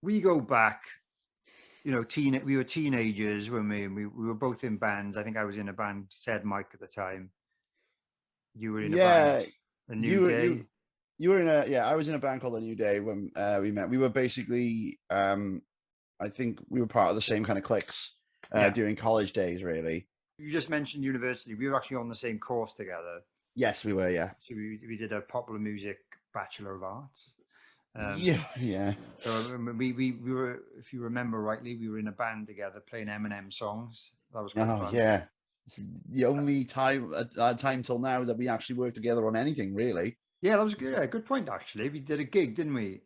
we go back, we were teenagers when we were both in bands. I think I was in a band, said Mike at the time. You were in a band, Yeah, A New you were Day. you were in a I was in a band called A New Day when we met. We were basically I think we were part of the same kind of cliques Yeah. during college days, really. You just mentioned university. We were actually on the same course together. Yes, we were. Yeah, So we did a popular music Bachelor of Arts. Um, yeah, yeah. so we were, if you remember rightly, we were in a band together playing Eminem songs. That was quite Oh, fun. yeah. The only time till now that we actually worked together on anything, really. Yeah, that was good. Yeah, good point actually. We did a gig, didn't we?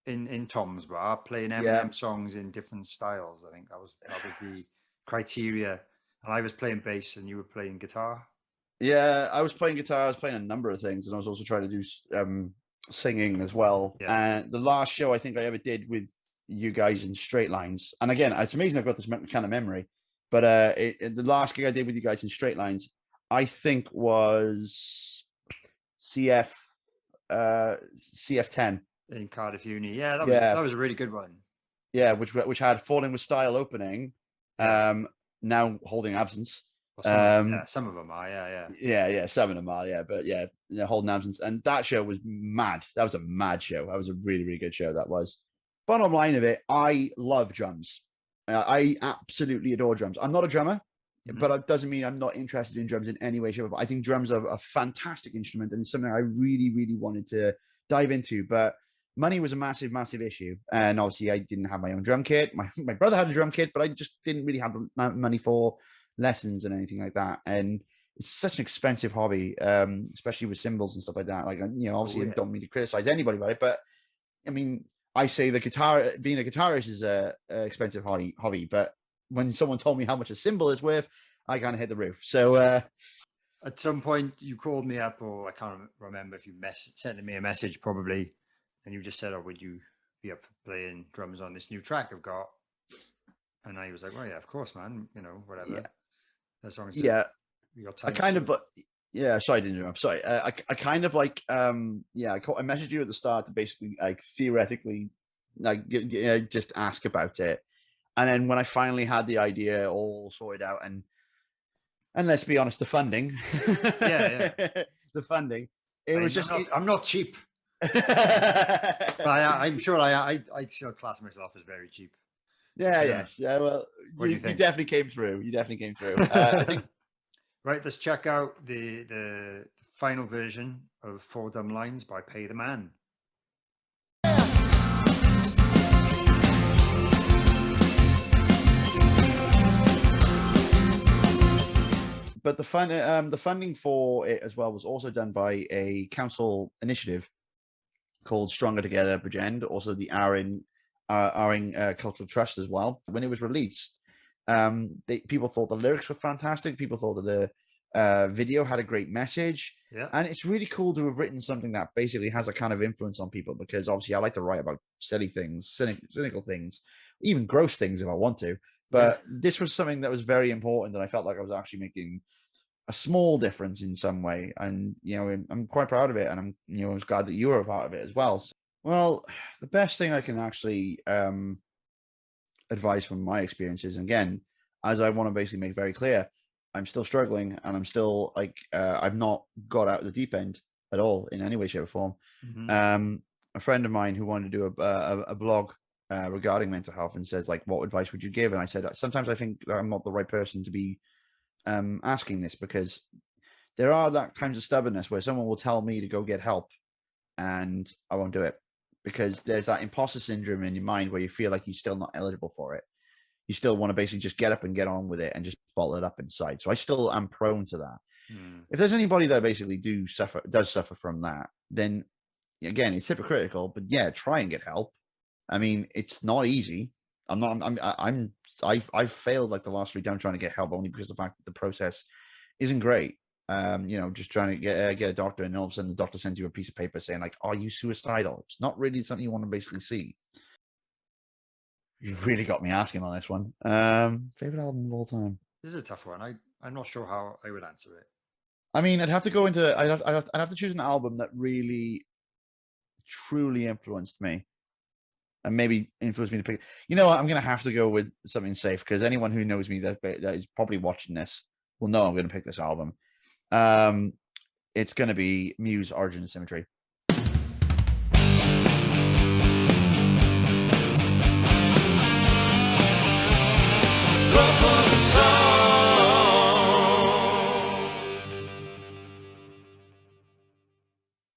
In Tom's bar, playing Yeah, Eminem songs in different styles. I think that was the criteria. And I was playing bass, and you were playing guitar. yeah. I was playing guitar. I was playing a number of things, and I was also trying to do singing as well. Yeah, And the last show I think I ever did with you guys in Straight Lines, and again, it's amazing I've got this kind of memory. But the last gig I did with you guys in Straight Lines, I think was CF CF10. in Cardiff Uni. Yeah, Yeah, that was a really good one. yeah, which had Falling with Style opening, Yeah, now holding absence. well, Um, some of them are. Yeah, yeah. yeah, some of them are, yeah, but yeah, holding absence, and that show was mad. That was a mad show. That was a really, really good show. That was. Bottom line of it, I love drums. I absolutely adore drums. I'm not a drummer, Mhm. but it doesn't mean I'm not interested in drums in any way, shape, or form. I think drums are a fantastic instrument and it's something I really, really wanted to dive into. But money was a massive, massive issue. And obviously, I didn't have my own drum kit. My brother had a drum kit, but I just didn't really have the money for lessons and anything like that. And it's such an expensive hobby, especially with cymbals and stuff like that. Like, Oh obviously, I yeah. don't mean to criticize anybody about it, but I mean, I say being a guitarist is a expensive hobby, but when someone told me how much a cymbal is worth, I kind of hit the roof. So At some point, you called me up, or I can't remember if you sent me a message, probably, and you just said, "Oh, would you be up for playing drums on this new track I've got?" And I was like, "Well, yeah, of course, man. Whatever. yeah, As long as yeah, you got I time kind to." of yeah. Sorry, I didn't know. I'm sorry. I kind of like yeah. I messaged you at the start to basically like theoretically like just ask about it, and then when I finally had the idea all sorted out and let's be honest, the funding, Yeah, yeah. the funding, it I was mean, just it. I'm not cheap, but I'm sure I still class myself as very cheap. Yeah, Uh, yes, yeah. Well, what do you you think? definitely came through. You definitely came through. I think, Right, let's check out the final version of Four Dumb Lines by Pay the Man. but the funding for it as well was also done by a council initiative called Stronger Together Bridgend, also the Aring Cultural Trust as well. When it was released, people thought the lyrics were fantastic. People thought that the video had a great message. Yeah, And it's really cool to have written something that basically has a kind of influence on people because obviously I like to write about silly things, cynical things, even gross things if I want to. yeah. But this was something that was very important and I felt like I was actually making a small difference in some way. And, I'm quite proud of it. And I was glad that you were a part of it as well. So, well, the best thing I can actually advise from my experiences, and again, as I want to basically make very clear, I'm still struggling and I'm still like, I've not got out of the deep end at all in any way, shape, or form. Hmm. A friend of mine who wanted to do a blog regarding mental health and says, like, what advice would you give? And I said, sometimes I think that I'm not the right person to be asking this because there are that kinds of stubbornness where someone will tell me to go get help and I won't do it because there's that imposter syndrome in your mind where you feel like you're still not eligible for it. You still want to basically just get up and get on with it and just bottle it up inside. So I still am prone to that. Mm. If there's anybody that basically does suffer from that, then again, it's hypocritical, but yeah, try and get help. I mean, it's not easy. I'm not. I've failed like the last 3 times trying to get help only because of the fact that the process isn't great. Just trying to get a doctor, and all of a sudden the doctor sends you a piece of paper saying like, "Are you suicidal?" It's not really something you want to basically see. You've really got me asking on this one. Favorite album of all time. This is a tough one. I'm not sure how I would answer it. I mean, I'd have to go into. I'd have to choose an album that really, truly influenced me. and maybe influenced me to pick. You know what? I'm going to have to go with something safe because anyone who knows me that is probably watching this will know I'm going to pick this album. It's going to be Muse, Origin and Symmetry.